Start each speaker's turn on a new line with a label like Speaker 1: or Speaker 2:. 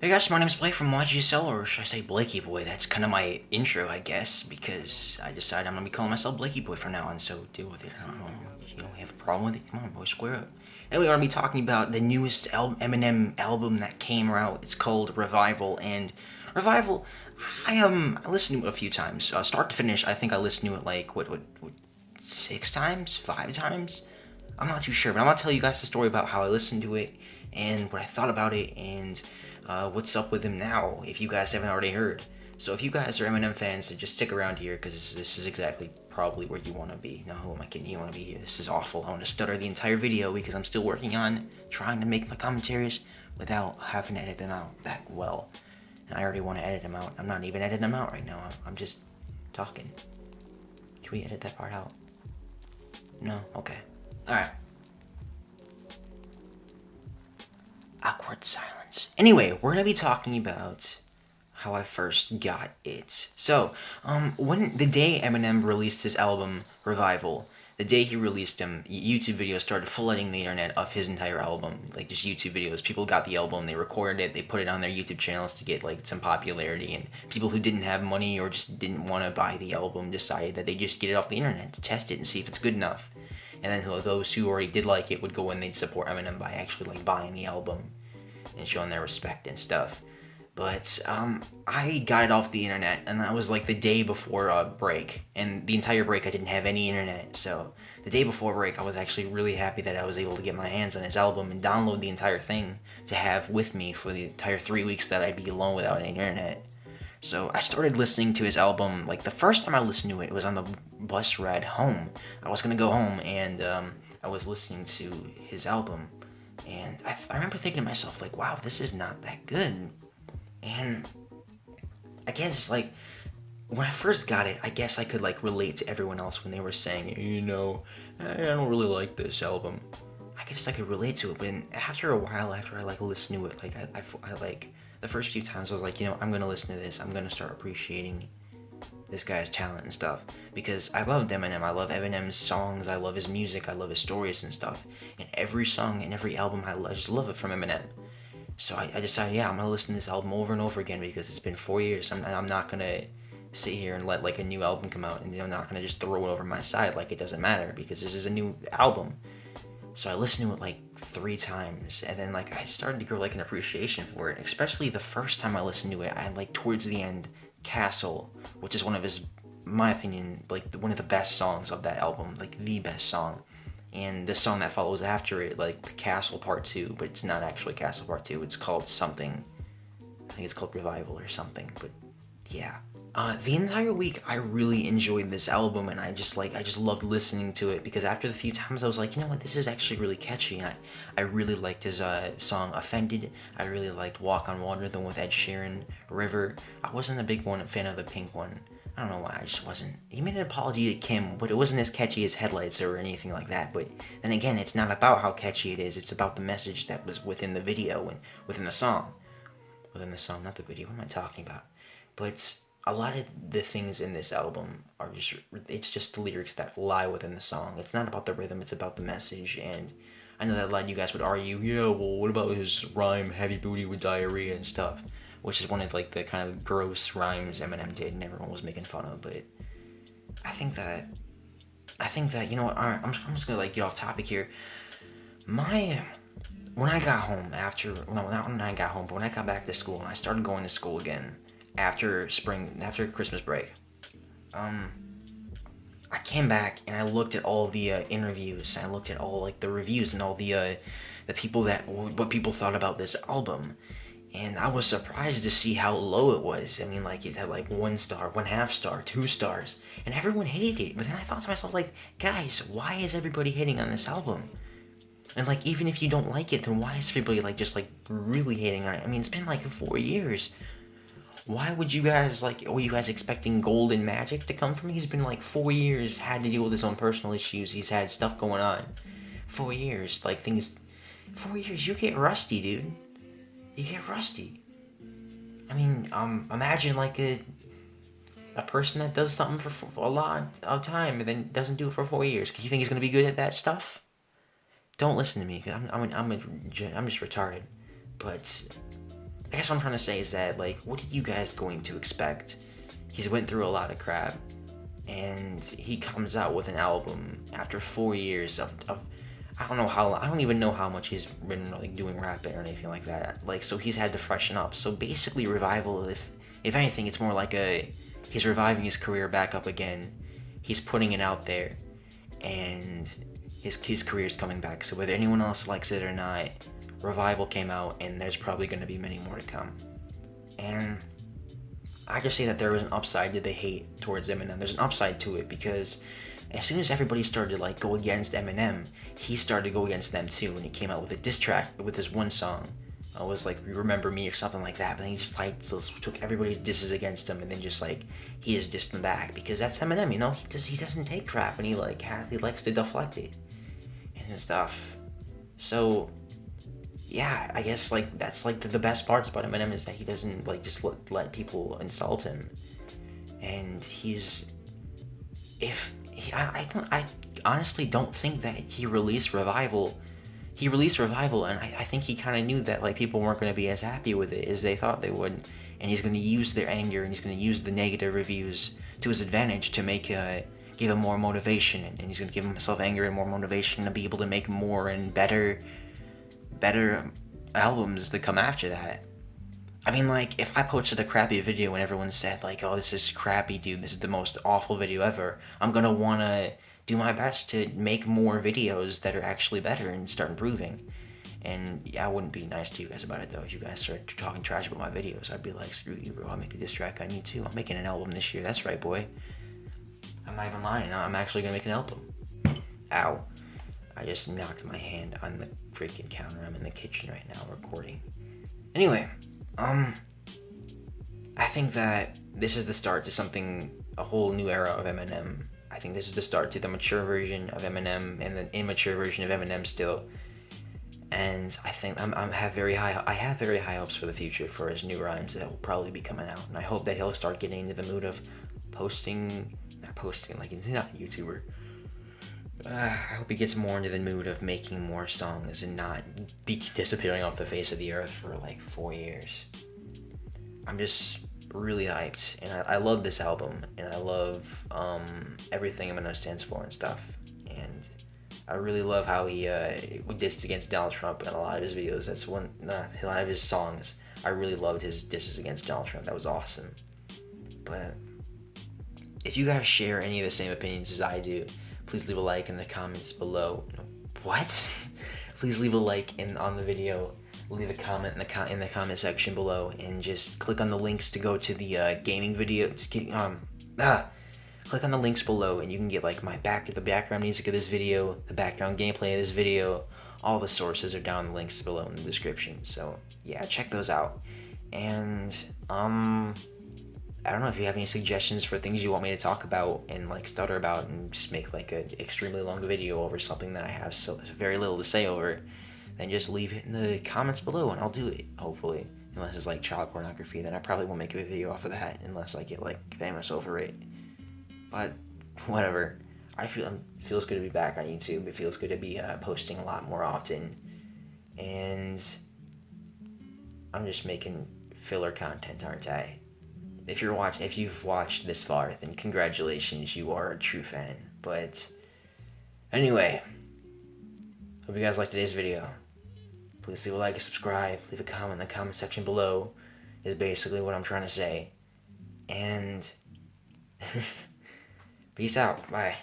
Speaker 1: Hey guys, my name's Blake from YGSL, or should I say Blakey Boy? That's kind of my intro, I guess, because I decided I'm gonna be calling myself Blakey Boy from now on, so deal with it. I don't know, you don't have a problem with it? Come on, boy, square up. And we're gonna be talking about the newest Eminem album that came out. It's called Revival, and Revival, I listened to it a few times, start to finish. I think I listened to it like what 6 times, 5 times. I'm not too sure, but I'm gonna tell you guys the story about how I listened to it and what I thought about it and what's up with him now, if you guys haven't already heard. So if you guys are Eminem fans, then just stick around here, because this is exactly probably where you want to be. No, who am I kidding? You want to be here. This is awful. I want to stutter the entire video because I'm still working on trying to make my commentaries without having to edit them out that well. And I already want to edit them out. I'm not even editing them out right now. I'm just talking. Can we edit that part out? No? Okay. Alright. Awkward silence. Anyway, we're gonna be talking about how I first got it. So, when the day Eminem released his album Revival, the day he released him, YouTube videos started flooding the internet of his entire album, like just YouTube videos. People got the album, they recorded it, they put it on their YouTube channels to get like some popularity, and people who didn't have money or just didn't want to buy the album decided that they just get it off the internet to test it and see if it's good enough. And then those who already did like it would go and they'd support Eminem by actually like buying the album and showing their respect and stuff. But I got it off the internet, and that was like the day before break. And the entire break I didn't have any internet, so the day before break I was actually really happy that I was able to get my hands on his album and download the entire thing to have with me for the entire 3 weeks that I'd be alone without any internet. So I started listening to his album, like the first time I listened to it, it was on the bus ride home. I was gonna go home, and I was listening to his album, and I remember thinking to myself, like, wow, this is not that good. And I guess, like, when I first got it, I guess I could, like, relate to everyone else when they were saying, I don't really like this album. I guess I could relate to it, but after a while, after I, like, listened to it, like, I like, the first few times I was like, I'm gonna listen to this, I'm gonna start appreciating this guy's talent and stuff, because I love Eminem, I love Eminem's songs, I love his music, I love his stories and stuff, and every song and every album I just love it from Eminem. So I decided, I'm gonna listen to this album over and over again, because it's been 4 years. I'm not gonna sit here and let like a new album come out, and I'm not gonna just throw it over my side like it doesn't matter, because this is a new album. So I listened to it like 3 times, and then like I started to grow like an appreciation for it, especially the first time I listened to it. I like towards the end, Castle, which is one of his, my opinion, like one of the best songs of that album, like the best song. And the song that follows after it, like Castle Part 2, but it's not actually Castle Part 2, it's called something. I think it's called Revival or something, but yeah. The entire week I really enjoyed this album, and I just loved listening to it, because after the few times I was like, you know what, this is actually really catchy. And I really liked his song Offended. I really liked Walk on Water, the one with Ed Sheeran, River. I wasn't a big fan of the Pink one. I don't know why, I just wasn't. He made an apology to Kim, but it wasn't as catchy as Headlights or anything like that. But then again, it's not about how catchy it is, it's about the message that was within the video and within the song. Within the song, not the video, what am I talking about? But a lot of the things in this album are it's just the lyrics that lie within the song. It's not about the rhythm, it's about the message. And I know that a lot of you guys would argue, well, what about his rhyme, heavy booty with diarrhea and stuff? Which is one of like the kind of gross rhymes Eminem did and everyone was making fun of. But I think that, you know what, alright, I'm just gonna like get off topic here. When I got home not when I got home, but when I got back to school and I started going to school again after Christmas break, I came back and I looked at all the interviews, and I looked at all like the reviews and all the people what people thought about this album. And I was surprised to see how low it was. I mean, like, it had like 1 star, 1/2 star, 2 stars, and everyone hated it. But then I thought to myself, like, guys, why is everybody hating on this album? And like, even if you don't like it, then why is everybody like just like really hating on it? I mean, it's been like 4 years. Why would you guys were you guys expecting golden magic to come from? He's been like 4 years, had to deal with his own personal issues. He's had stuff going on. 4 years, 4 years, you get rusty, dude. You get rusty. I mean, imagine like a person that does something for a lot of time and then doesn't do it for 4 years. You think he's gonna be good at that stuff? Don't listen to me, cause I'm just retarded. But I guess what I'm trying to say is that, like, what are you guys going to expect? He's went through a lot of crap, and he comes out with an album after 4 years of I don't know how, I don't even know how much he's been like doing rapping or anything like that. Like, so he's had to freshen up. So basically, Revival, if anything, it's more like he's reviving his career back up again. He's putting it out there, and his career's coming back. So whether anyone else likes it or not, Revival came out, and there's probably going to be many more to come. And I just say that there was an upside to the hate towards Eminem. There's an upside to it because as soon as everybody started to like go against Eminem, he started to go against them too. And he came out with a diss track with his one song. It was like "Remember Me" or something like that. But then he just like took everybody's disses against him, and then just like he just dissed them back because that's Eminem, you know. He doesn't take crap, and he likes to deflect it and stuff. So yeah, I guess like that's like the best parts about Eminem is that he doesn't like just let people insult him, and I honestly don't think that he released Revival. He released Revival, and I think he kind of knew that like people weren't going to be as happy with it as they thought they would, and he's going to use their anger and he's going to use the negative reviews to his advantage to give him more motivation, and he's going to give himself anger and more motivation to be able to make more and better albums that come after that. I mean, like, if I posted a crappy video and everyone said, like, oh, this is crappy, dude, this is the most awful video ever, I'm gonna wanna do my best to make more videos that are actually better and start improving. And yeah, I wouldn't be nice to you guys about it, though. If you guys start talking trash about my videos, I'd be like, screw you, bro, I'll make a diss track on you, too. I'm making an album this year, that's right, boy. I'm not even lying, I'm actually gonna make an album. Ow. I just knocked my hand on the freaking counter. I'm in the kitchen right now recording. Anyway, I think that this is the start to a whole new era of Eminem. I think this is the start to the mature version of Eminem and the immature version of Eminem still. And I think I have very high hopes for the future for his new rhymes that will probably be coming out. And I hope that he'll start getting into the mood of not posting, like he's not a YouTuber. I hope he gets more into the mood of making more songs and not be disappearing off the face of the earth for like 4 years. I'm just really hyped, and I love this album, and I love everything Eminem stands for and stuff. And I really love how he dissed against Donald Trump in a lot of his videos. A lot of his songs. I really loved his disses against Donald Trump. That was awesome. But if you guys share any of the same opinions as I do, please leave a like in the comments below. What? Please leave a like on the video. Leave a comment in the comment section below, and just click on the links to go to the gaming video. Click on the links below, and you can get like the background music of this video, the background gameplay of this video. All the sources are down in the links below in the description. So yeah, check those out. And I don't know if you have any suggestions for things you want me to talk about and like stutter about and just make like an extremely long video over something that I have so very little to say over, then just leave it in the comments below and I'll do it, hopefully. Unless it's like child pornography, then I probably won't make a video off of that unless I get like famous over it. But whatever. It feels good to be back on YouTube. It feels good to be posting a lot more often. And I'm just making filler content, aren't I? If you've watched this far, then congratulations, you are a true fan. But anyway, hope you guys liked today's video. Please leave a like and subscribe. Leave a comment in the comment section below is basically what I'm trying to say. And peace out. Bye.